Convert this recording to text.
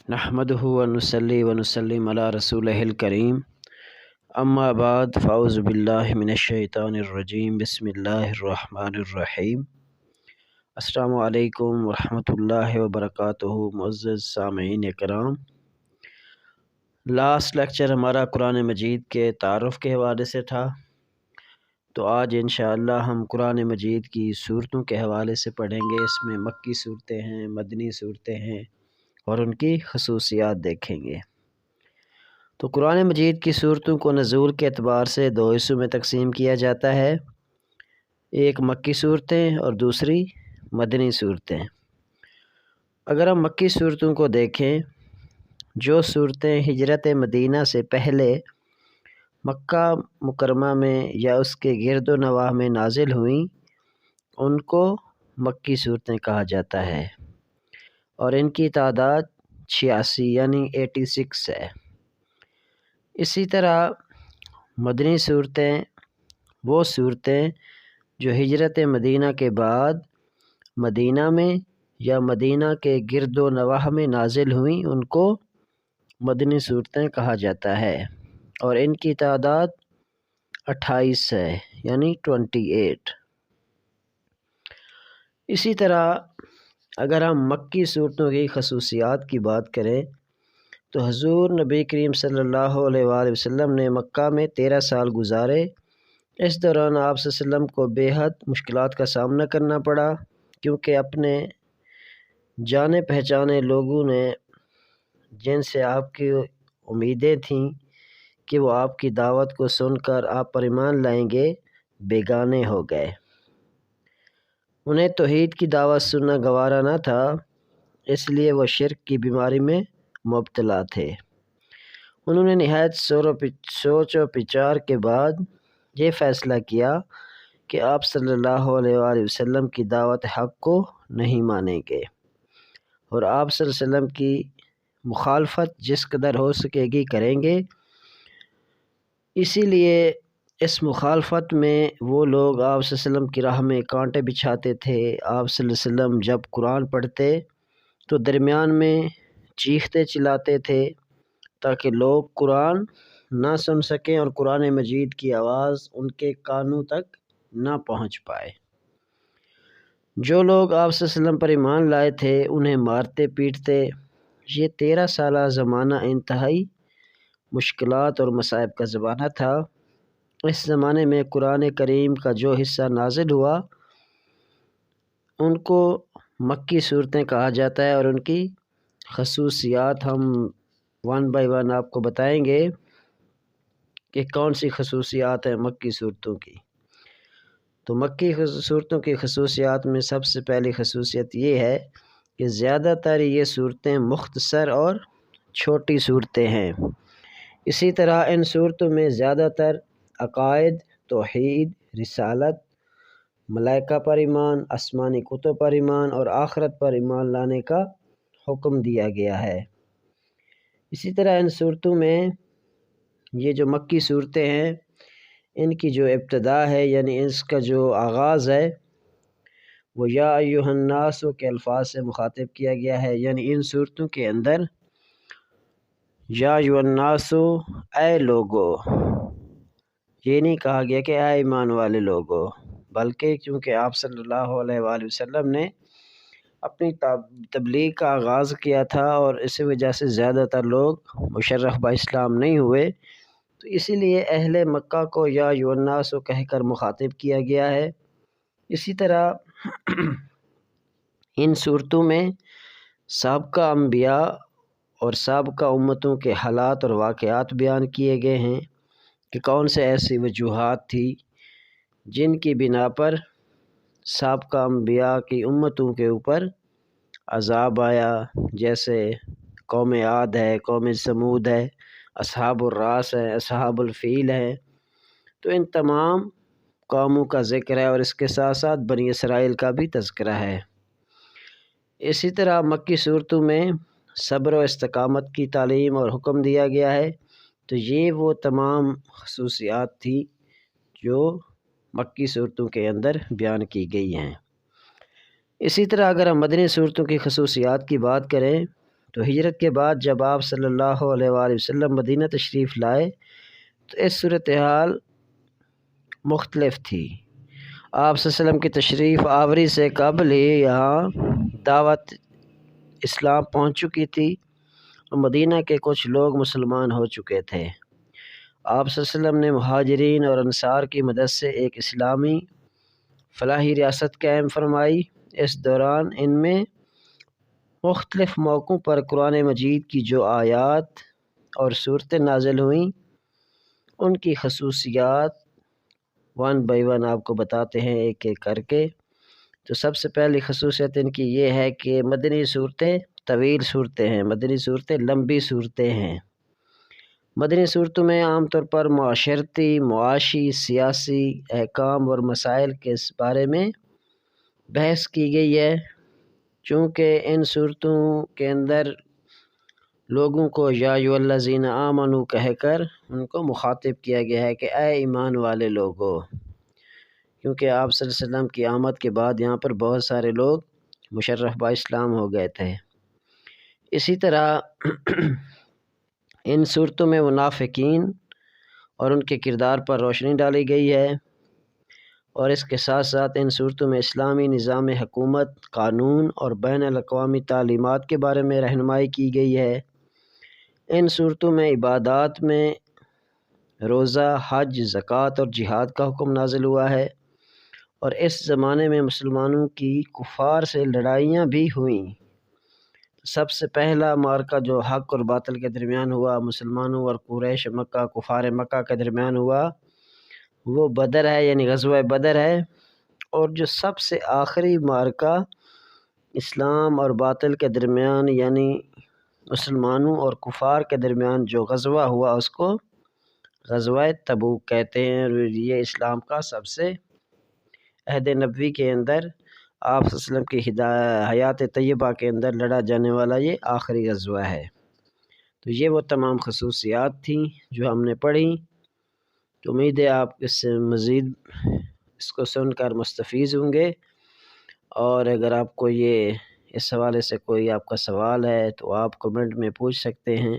نحمدہ ونصلی ونسلم علی رسولہ الکریم اما بعد فاعوذ باللہ من الشیطان الرجیم بسم اللہ الرحمن الرحیم۔ السلام علیکم ورحمۃ اللہ وبرکاتہ۔ معزز سامعین کرام، لاسٹ لیکچر ہمارا قرآن مجید کے تعارف کے حوالے سے تھا، تو آج انشاءاللہ ہم قرآن مجید کی صورتوں کے حوالے سے پڑھیں گے۔ اس میں مکی صورتیں ہیں، مدنی صورتیں ہیں اور ان کی خصوصیات دیکھیں گے۔ تو قرآن مجید کی صورتوں کو نزول کے اعتبار سے دو حصوں میں تقسیم کیا جاتا ہے، ایک مکی صورتیں اور دوسری مدنی صورتیں۔ اگر ہم مکی صورتوں کو دیکھیں، جو صورتیں ہجرت مدینہ سے پہلے مکہ مکرمہ میں یا اس کے گرد و نواح میں نازل ہوئیں، ان کو مکی صورتیں کہا جاتا ہے، اور ان کی تعداد 86 یعنی 86 ہے۔ اسی طرح مدنی صورتیں وہ صورتیں جو ہجرت مدینہ کے بعد مدینہ میں یا مدینہ کے گرد و نواح میں نازل ہوئیں، ان کو مدنی صورتیں کہا جاتا ہے، اور ان کی تعداد 28 ہے یعنی 28۔ اسی طرح اگر ہم مکی صورتوں کی خصوصیات کی بات کریں تو حضور نبی کریم صلی اللہ علیہ وآلہ وسلم نے مکہ میں 13 سال گزارے۔ اس دوران آپ صلی اللہ علیہ وسلم کو بے حد مشکلات کا سامنا کرنا پڑا، کیونکہ اپنے جانے پہچانے لوگوں نے جن سے آپ کی امیدیں تھیں کہ وہ آپ کی دعوت کو سن کر آپ پر ایمان لائیں گے، بیگانے ہو گئے۔ انہیں توحید کی دعوت سننا گوارا نہ تھا، اس لیے وہ شرک کی بیماری میں مبتلا تھے۔ انہوں نے نہایت سوچ و بچار کے بعد یہ فیصلہ کیا کہ آپ صلی اللہ علیہ وآلہ وسلم کی دعوت حق کو نہیں مانیں گے، اور آپ صلی اللہ علیہ وسلم کی مخالفت جس قدر ہو سکے گی کریں گے۔ اسی لیے اس مخالفت میں وہ لوگ آپ صلی اللہ علیہ وسلم کی راہ میں کانٹے بچھاتے تھے۔ آپ صلی اللہ علیہ وسلم جب قرآن پڑھتے تو درمیان میں چیختے چلاتے تھے تاکہ لوگ قرآن نہ سن سکیں اور قرآن مجید کی آواز ان کے کانوں تک نہ پہنچ پائے۔ جو لوگ آپ صلی اللہ علیہ وسلم پر ایمان لائے تھے انہیں مارتے پیٹتے۔ یہ 13 سالہ زمانہ انتہائی مشکلات اور مصائب کا زمانہ تھا۔ اس زمانے میں قرآن کریم کا جو حصہ نازل ہوا ان کو مکی صورتیں کہا جاتا ہے، اور ان کی خصوصیات ہم 1 بائی 1 آپ کو بتائیں گے کہ کون سی خصوصیات ہیں مکی صورتوں کی۔ تو مکی صورتوں کی خصوصیات میں سب سے پہلی خصوصیت یہ ہے کہ زیادہ تر یہ صورتیں مختصر اور چھوٹی صورتیں ہیں۔ اسی طرح ان صورتوں میں زیادہ تر عقائد، توحید، رسالت، ملائکہ پر ایمان، آسمانی کتب پر ایمان اور آخرت پر ایمان لانے کا حکم دیا گیا ہے۔ اسی طرح ان صورتوں میں یہ جو مکی صورتیں ہیں ان کی جو ابتدا ہے یعنی اس کا جو آغاز ہے وہ یا ایھا الناس کے الفاظ سے مخاطب کیا گیا ہے، یعنی ان صورتوں کے اندر یا ایھا الناس اے لوگو، یہ نہیں کہا گیا کہ اے ایمان والے لوگو، بلکہ چونکہ آپ صلی اللہ علیہ وآلہ وسلم نے اپنی تبلیغ کا آغاز کیا تھا اور اسی وجہ سے زیادہ تر لوگ مشرف با اسلام نہیں ہوئے، تو اسی لیے اہل مکہ کو یا ایھا الناس کہہ کر مخاطب کیا گیا ہے۔ اسی طرح ان صورتوں میں سابقہ انبیاء اور سابقہ امتوں کے حالات اور واقعات بیان کیے گئے ہیں کہ کون سے ایسی وجوہات تھی جن کی بنا پر سابقہ انبیاء کی امتوں کے اوپر عذاب آیا، جیسے قوم عاد ہے، قوم ثمود ہے، اصحاب الراس ہے، اصحاب الفیل ہے۔ تو ان تمام قوموں کا ذکر ہے اور اس کے ساتھ ساتھ بنی اسرائیل کا بھی تذکرہ ہے۔ اسی طرح مکی صورتوں میں صبر و استقامت کی تعلیم اور حکم دیا گیا ہے۔ تو یہ وہ تمام خصوصیات تھی جو مکی صورتوں کے اندر بیان کی گئی ہیں۔ اسی طرح اگر ہم مدنی صورتوں کی خصوصیات کی بات کریں تو ہجرت کے بعد جب آپ صلی اللہ علیہ وآلہ وسلم مدینہ تشریف لائے تو اس صورتحال مختلف تھی۔ آپ صلی اللہ علیہ وسلم کی تشریف آوری سے قبل ہی یہاں دعوت اسلام پہنچ چکی تھی اور مدینہ کے کچھ لوگ مسلمان ہو چکے تھے۔ آپ صلی اللہ علیہ وسلم نے مہاجرین اور انصار کی مدد سے ایک اسلامی فلاحی ریاست قائم فرمائی۔ اس دوران ان میں مختلف موقعوں پر قرآن مجید کی جو آیات اور صورتیں نازل ہوئیں ان کی خصوصیات ون بائی ون آپ کو بتاتے ہیں ایک ایک کر کے۔ تو سب سے پہلی خصوصیت ان کی یہ ہے کہ مدنی صورتیں طویل صورتیں ہیں، مدنی صورتیں لمبی صورتیں ہیں۔ مدنی صورتوں میں عام طور پر معاشرتی، معاشی، سیاسی احکام اور مسائل کے بارے میں بحث کی گئی ہے، چونکہ ان صورتوں کے اندر لوگوں کو یا ایھا الذین آمنوا کہہ کر ان کو مخاطب کیا گیا ہے کہ اے ایمان والے لوگو، کیونکہ آپ صلی اللہ علیہ وسلم کی آمد کے بعد یہاں پر بہت سارے لوگ مشرف با اسلام ہو گئے تھے۔ اسی طرح ان صورتوں میں منافقین اور ان کے کردار پر روشنی ڈالی گئی ہے، اور اس کے ساتھ ساتھ ان صورتوں میں اسلامی نظام حکومت، قانون اور بین الاقوامی تعلیمات کے بارے میں رہنمائی کی گئی ہے۔ ان صورتوں میں عبادات میں روزہ، حج، زکوٰۃ اور جہاد کا حکم نازل ہوا ہے، اور اس زمانے میں مسلمانوں کی کفار سے لڑائیاں بھی ہوئیں۔ سب سے پہلا معرکہ جو حق اور باطل کے درمیان ہوا، مسلمانوں اور قریش مکہ، کفار مکہ کے درمیان ہوا، وہ بدر ہے، یعنی غزوہ بدر ہے۔ اور جو سب سے آخری معرکہ اسلام اور باطل کے درمیان یعنی مسلمانوں اور کفار کے درمیان جو غزوہ ہوا اس کو غزوہ تبوک کہتے ہیں، اور یہ اسلام کا سب سے عہد نبوی کے اندر آپ صلی اللہ علیہ وسلم کی حیات طیبہ کے اندر لڑا جانے والا یہ آخری غزوہ ہے۔ تو یہ وہ تمام خصوصیات تھیں جو ہم نے پڑھی۔ تو امید ہے آپ اس سے مزید اس کو سن کر مستفیض ہوں گے، اور اگر آپ کو یہ اس حوالے سے کوئی آپ کا سوال ہے تو آپ کمنٹ میں پوچھ سکتے ہیں۔